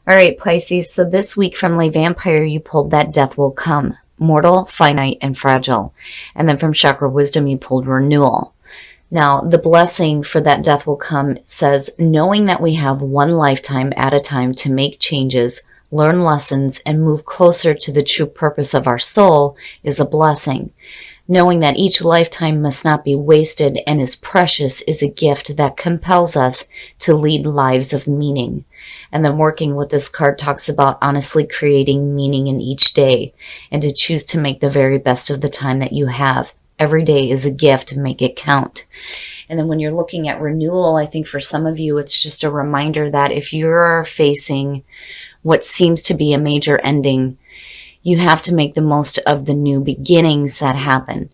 All right, Pisces. So this week from Lay Vampire, you pulled that death will come. Mortal, finite, and fragile. And then from Chakra Wisdom, you pulled renewal. Now, the blessing for that death will come says, knowing that we have one lifetime at a time to make changes, learn lessons, and move closer to the true purpose of our soul is a blessing. Knowing that each lifetime must not be wasted and is precious is a gift that compels us to lead lives of meaning. And then working with this card talks about honestly creating meaning in each day and to choose to make the very best of the time that you have. Every day is a gift, make it count. And then when you're looking at renewal, I think for some of you, it's just a reminder that if you're facing what seems to be a major ending, you have to make the most of the new beginnings that happen.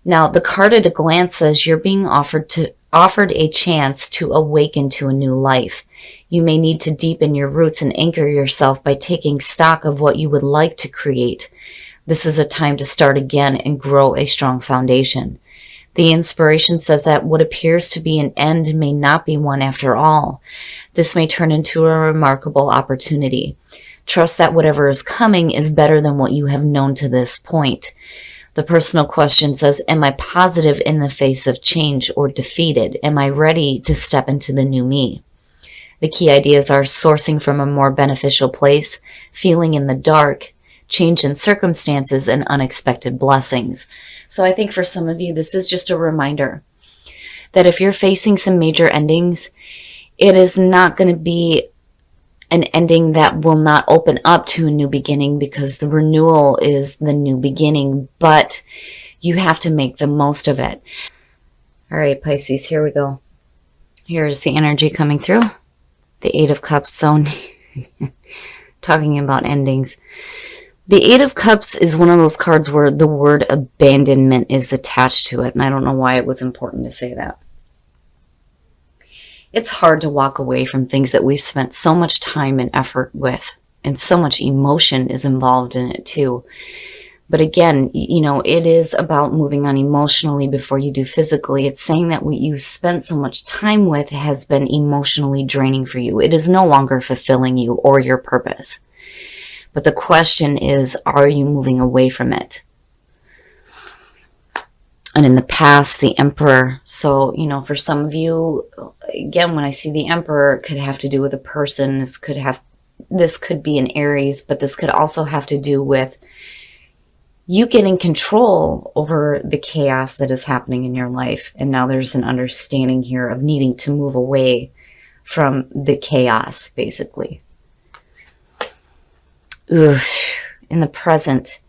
Now, the card at a glance says you're being offered a chance to awaken to a new life. You may need to deepen your roots and anchor yourself by taking stock of what you would like to create. This is a time to start again and grow a strong foundation. The inspiration says that what appears to be an end may not be one after all. This may turn into a remarkable opportunity. Trust that whatever is coming is better than what you have known to this point. The personal question says, am I positive in the face of change or defeated? Am I ready to step into the new me? The key ideas are sourcing from a more beneficial place, feeling in the dark, change in circumstances, and unexpected blessings. So I think for some of you, this is just a reminder that if you're facing some major endings, it is not going to be an ending that will not open up to a new beginning, because the renewal is the new beginning, but you have to make the most of it. All right, Pisces, here we go. Here's the energy coming through. The Eight of Cups, so talking about endings. The Eight of Cups is one of those cards where the word abandonment is attached to it, and I don't know why it was important to say that. It's hard to walk away from things that we've spent so much time and effort with, and so much emotion is involved in it too. But again, you know, it is about moving on emotionally before you do physically. It's saying that what you spent so much time with has been emotionally draining for you. It is no longer fulfilling you or your purpose. But the question is, are you moving away from it? And in the past, the Emperor. So, you know, for some of you, again, when I see the Emperor, it could have to do with a person. This could be an Aries, but this could also have to do with you getting control over the chaos that is happening in your life. And now there's an understanding here of needing to move away from the chaos, basically. In the present,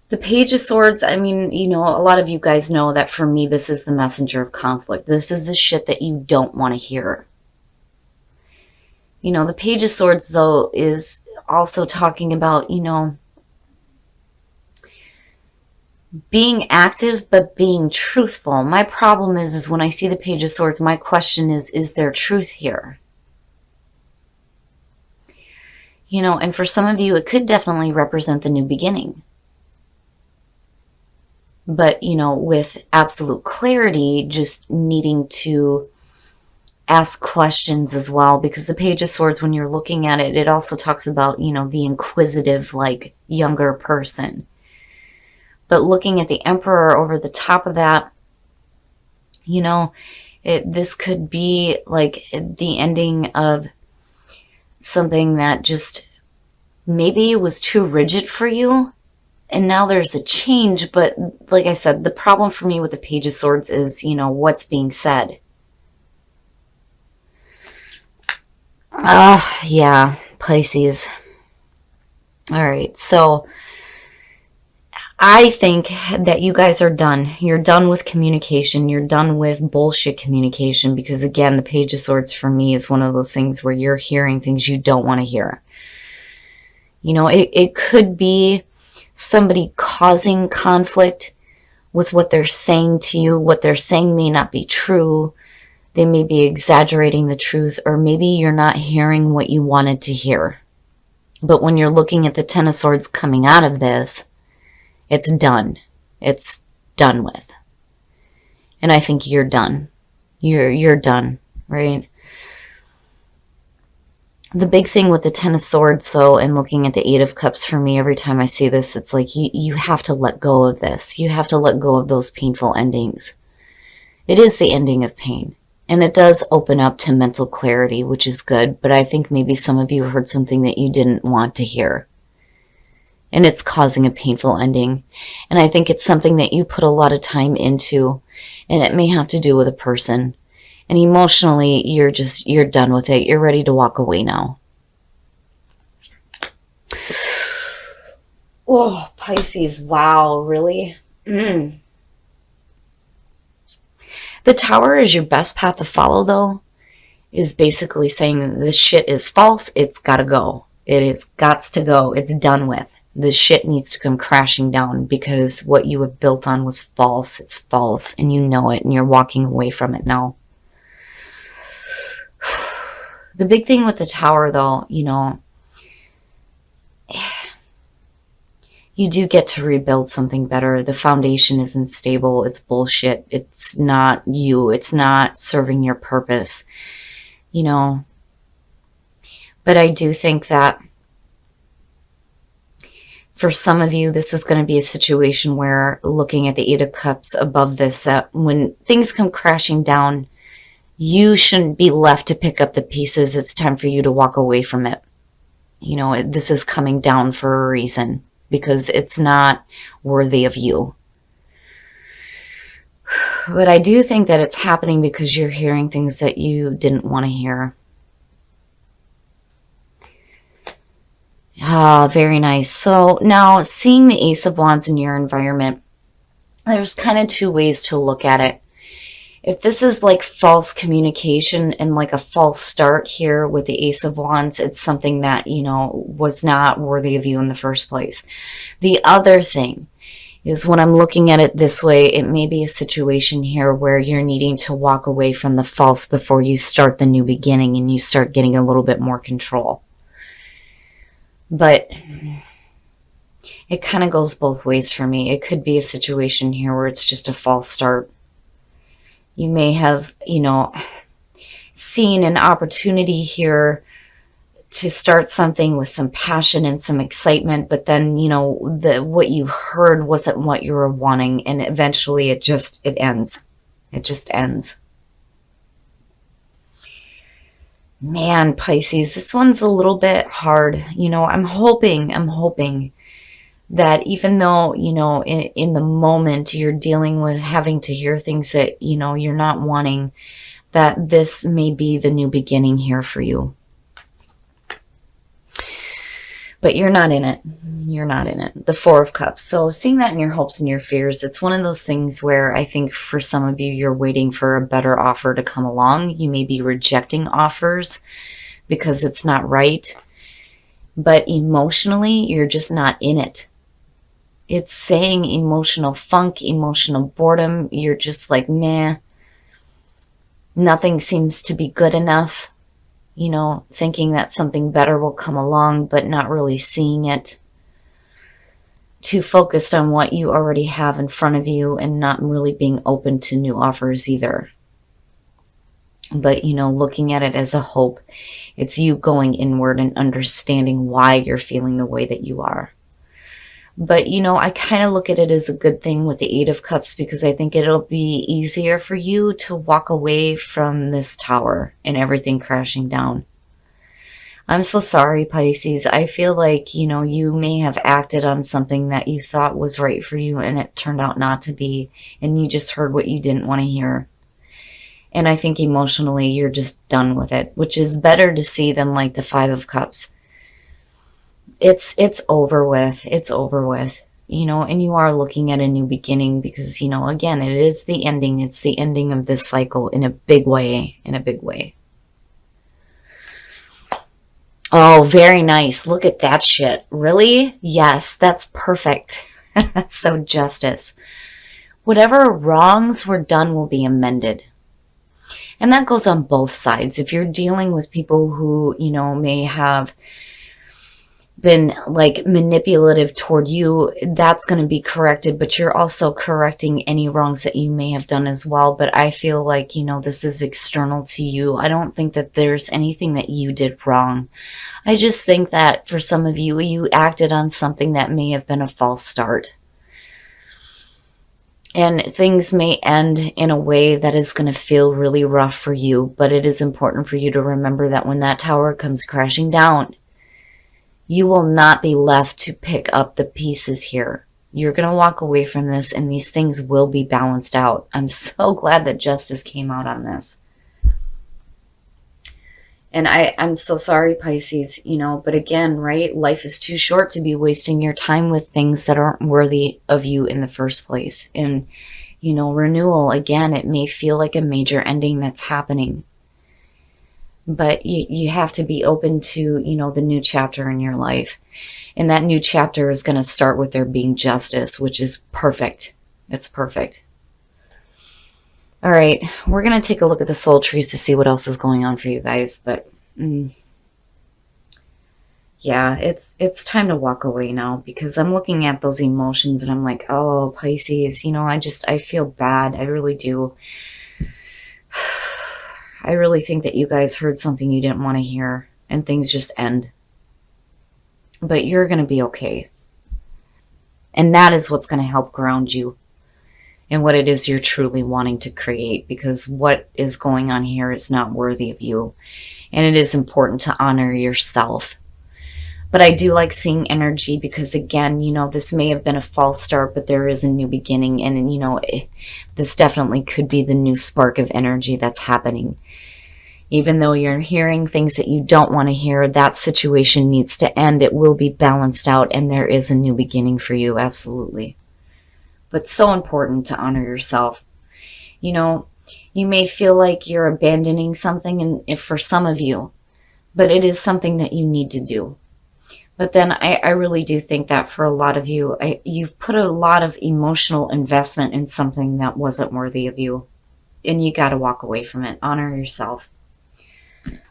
the Page of Swords, I mean, you know, a lot of you guys know that for me, this is the messenger of conflict. This is the shit that you don't want to hear. You know, the Page of Swords, though, is also talking about, you know, being active, but being truthful. My problem is when I see the Page of Swords, my question is there truth here? You know, and for some of you, it could definitely represent the new beginning. But, you know, with absolute clarity, just needing to ask questions as well. Because the Page of Swords, when you're looking at it, it also talks about, you know, the inquisitive, like, younger person. But looking at the Emperor over the top of that, you know, this could be like the ending of something that just maybe was too rigid for you. And now there's a change. But like I said, the problem for me with the Page of Swords is, you know, what's being said. Yeah, Pisces. All right, so I think that you guys are done. You're done with communication. You're done with bullshit communication, because again, the Page of Swords for me is one of those things where you're hearing things you don't want to hear. You know, it could be somebody causing conflict with what they're saying to you. What they're saying may not be true. They may be exaggerating the truth, or maybe you're not hearing what you wanted to hear. But when you're looking at the Ten of Swords coming out of this, it's done. It's done with. And I think you're done. You're done, right? The big thing with the Ten of Swords, though, and looking at the Eight of Cups for me, every time I see this, it's like you have to let go of this. You have to let go of those painful endings. It is the ending of pain. And it does open up to mental clarity, which is good. But I think maybe some of you heard something that you didn't want to hear. And it's causing a painful ending. And I think it's something that you put a lot of time into. And it may have to do with a person. And emotionally, you're done with it. You're ready to walk away now. Oh, Pisces. Wow, really? The Tower is your best path to follow, though. Is basically saying this shit is false. It's gotta go. It is gots to go. It's done with. This shit needs to come crashing down because what you have built on was false. It's false and you know it and you're walking away from it now. The big thing with the Tower, though, you know, you do get to rebuild something better. The foundation isn't stable. It's bullshit. It's not you. It's not serving your purpose, you know. But I do think that for some of you, this is going to be a situation where, looking at the Eight of Cups above this, that when things come crashing down, you shouldn't be left to pick up the pieces. It's time for you to walk away from it. You know, this is coming down for a reason because it's not worthy of you. But I do think that it's happening because you're hearing things that you didn't want to hear. Ah, very nice. So now, seeing the Ace of Wands in your environment, there's kind of two ways to look at it. If this is like false communication and like a false start here with the Ace of Wands, it's something that, you know, was not worthy of you in the first place. The other thing is, when I'm looking at it this way, it may be a situation here where you're needing to walk away from the false before you start the new beginning and you start getting a little bit more control. But it kind of goes both ways for me. It could be a situation here where it's just a false start. You may have, you know, seen an opportunity here to start something with some passion and some excitement, but then, you know, what you heard wasn't what you were wanting, and eventually it ends. It just ends. Man, Pisces, this one's a little bit hard. You know, I'm hoping that even though, you know, in the moment you're dealing with having to hear things that, you know, you're not wanting, that this may be the new beginning here for you. But you're not in it. You're not in it. The Four of Cups. So seeing that in your hopes and your fears, it's one of those things where I think for some of you, you're waiting for a better offer to come along. You may be rejecting offers because it's not right. But emotionally, you're just not in it. It's saying emotional funk, emotional boredom. You're just like, meh. Nothing seems to be good enough. You know, thinking that something better will come along, but not really seeing it. Too focused on what you already have in front of you and not really being open to new offers either. But, you know, looking at it as a hope, it's you going inward and understanding why you're feeling the way that you are. But, you know, I kind of look at it as a good thing with the Eight of Cups because I think it'll be easier for you to walk away from this Tower and everything crashing down. I'm so sorry, Pisces. I feel like, you know, you may have acted on something that you thought was right for you and it turned out not to be, and you just heard what you didn't want to hear. And I think emotionally you're just done with it, which is better to see than like the Five of Cups. It's over with. It's over with, you know, and you are looking at a new beginning because, you know, again, it is the ending. It's the ending of this cycle in a big way, Oh, very nice. Look at that shit. Really? Yes, that's perfect. So justice. Whatever wrongs were done will be amended. And that goes on both sides. If you're dealing with people who, you know, may have been like manipulative toward you, that's going to be corrected, but you're also correcting any wrongs that you may have done as well. But I feel like, this is external to you. I don't think that there's anything that you did wrong. I just think that for some of you, you acted on something that may have been a false start. And things may end in a way that is going to feel really rough for you, but it is important for you to remember that when that tower comes crashing down, you will not be left to pick up the pieces here. You're going to walk away from this and these things will be balanced out. I'm so glad that justice came out on this. And I'm so sorry, Pisces, but again, right? Life is too short to be wasting your time with things that aren't worthy of you in the first place. And, renewal, again, it may feel like a major ending that's happening. But you have to be open to, the new chapter in your life. And that new chapter is going to start with there being justice, which is perfect. It's perfect. All right, we're going to take a look at the soul trees to see what else is going on for you guys. But yeah, it's time to walk away now, because I'm looking at those emotions and I'm like, oh, Pisces, I feel bad. I really do. I really think that you guys heard something you didn't want to hear and things just end. But you're going to be okay. And that is what's going to help ground you in what it is you're truly wanting to create, because what is going on here is not worthy of you. And it is important to honor yourself. But I do like seeing energy because, again, this may have been a false start, but there is a new beginning. And, this definitely could be the new spark of energy that's happening. Even though you're hearing things that you don't want to hear, that situation needs to end. It will be balanced out and there is a new beginning for you, absolutely. But so important to honor yourself. You may feel like you're abandoning something, and if for some of you, but it is something that you need to do. But then I really do think that for a lot of you, you've put a lot of emotional investment in something that wasn't worthy of you. And you got to walk away from it. Honor yourself.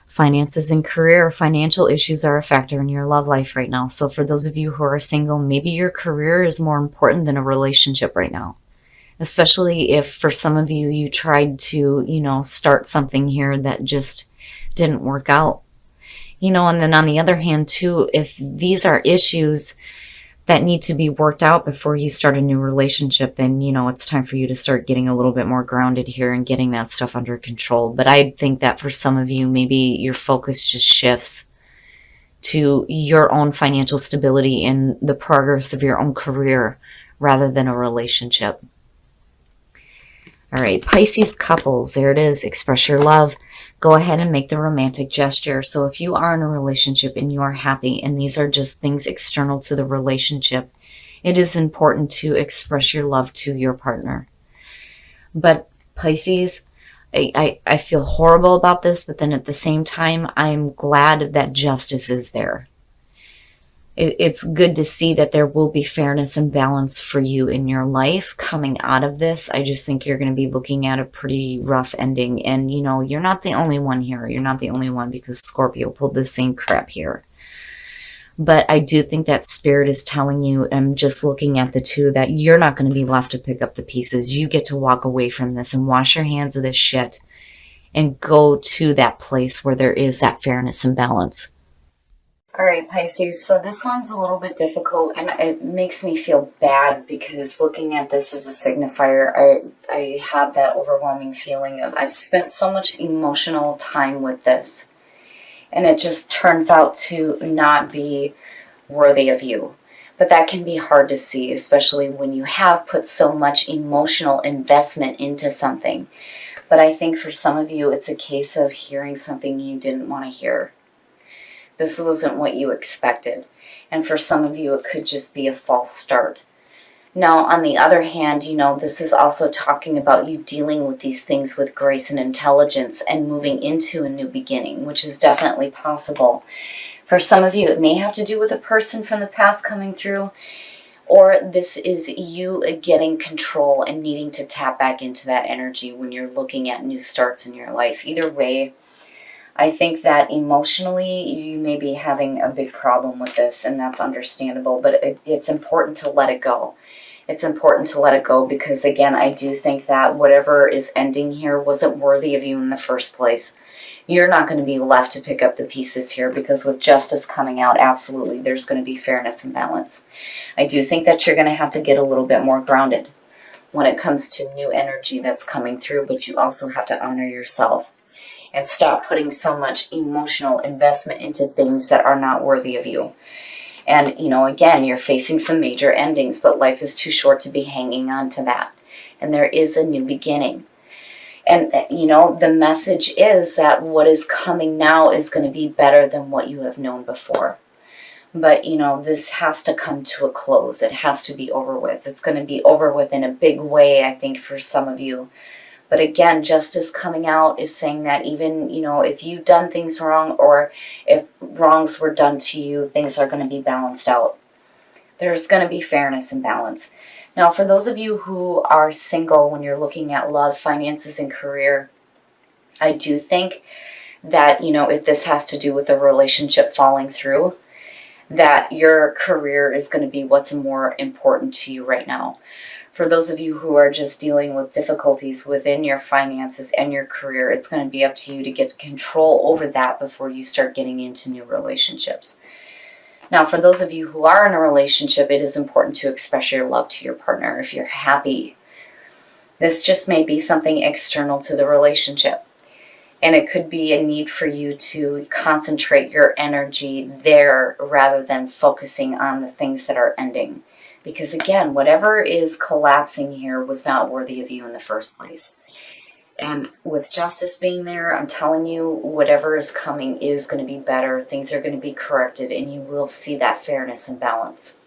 Finances and career. Financial issues are a factor in your love life right now. So for those of you who are single, maybe your career is more important than a relationship right now. Especially if for some of you, you tried to, start something here that just didn't work out. And then on the other hand, too, if these are issues that need to be worked out before you start a new relationship, then, it's time for you to start getting a little bit more grounded here and getting that stuff under control. But I think that for some of you, maybe your focus just shifts to your own financial stability and the progress of your own career rather than a relationship. All right, Pisces couples, there it is. Express your love. Go ahead and make the romantic gesture. So if you are in a relationship and you are happy and these are just things external to the relationship, it is important to express your love to your partner. But Pisces, I feel horrible about this, but then at the same time, I'm glad that justice is there. It's good to see that there will be fairness and balance for you in your life coming out of this. I just think you're going to be looking at a pretty rough ending. And, you're not the only one here. You're not the only one, because Scorpio pulled the same crap here. But I do think that Spirit is telling you, I'm just looking at the two, that you're not going to be left to pick up the pieces. You get to walk away from this and wash your hands of this shit and go to that place where there is that fairness and balance. All right, Pisces, so this one's a little bit difficult, and it makes me feel bad because looking at this as a signifier, I have that overwhelming feeling of I've spent so much emotional time with this, and it just turns out to not be worthy of you. But that can be hard to see, especially when you have put so much emotional investment into something. But I think for some of you, it's a case of hearing something you didn't want to hear. This wasn't what you expected. And for some of you, it could just be a false start. Now, on the other hand, this is also talking about you dealing with these things with grace and intelligence and moving into a new beginning, which is definitely possible. For some of you, it may have to do with a person from the past coming through, or this is you getting control and needing to tap back into that energy when you're looking at new starts in your life. Either way, I think that emotionally you may be having a big problem with this, and that's understandable, but it's important to let it go. It's important to let it go because, again, I do think that whatever is ending here wasn't worthy of you in the first place. You're not going to be left to pick up the pieces here because with justice coming out, absolutely, there's going to be fairness and balance. I do think that you're going to have to get a little bit more grounded when it comes to new energy that's coming through, but you also have to honor yourself and stop putting so much emotional investment into things that are not worthy of you. And, again, you're facing some major endings, but life is too short to be hanging on to that. And there is a new beginning. And, the message is that what is coming now is going to be better than what you have known before. But, this has to come to a close. It has to be over with. It's going to be over with in a big way, I think, for some of you. But again, justice coming out is saying that even, if you've done things wrong or if wrongs were done to you, things are going to be balanced out. There's going to be fairness and balance. Now, for those of you who are single, when you're looking at love, finances, and career, I do think that, if this has to do with a relationship falling through, that your career is going to be what's more important to you right now. For those of you who are just dealing with difficulties within your finances and your career, it's going to be up to you to get control over that before you start getting into new relationships. Now, for those of you who are in a relationship, it is important to express your love to your partner if you're happy. This just may be something external to the relationship. And it could be a need for you to concentrate your energy there rather than focusing on the things that are ending. Because again, whatever is collapsing here was not worthy of you in the first place. And with justice being there, I'm telling you, whatever is coming is going to be better. Things are going to be corrected, and you will see that fairness and balance.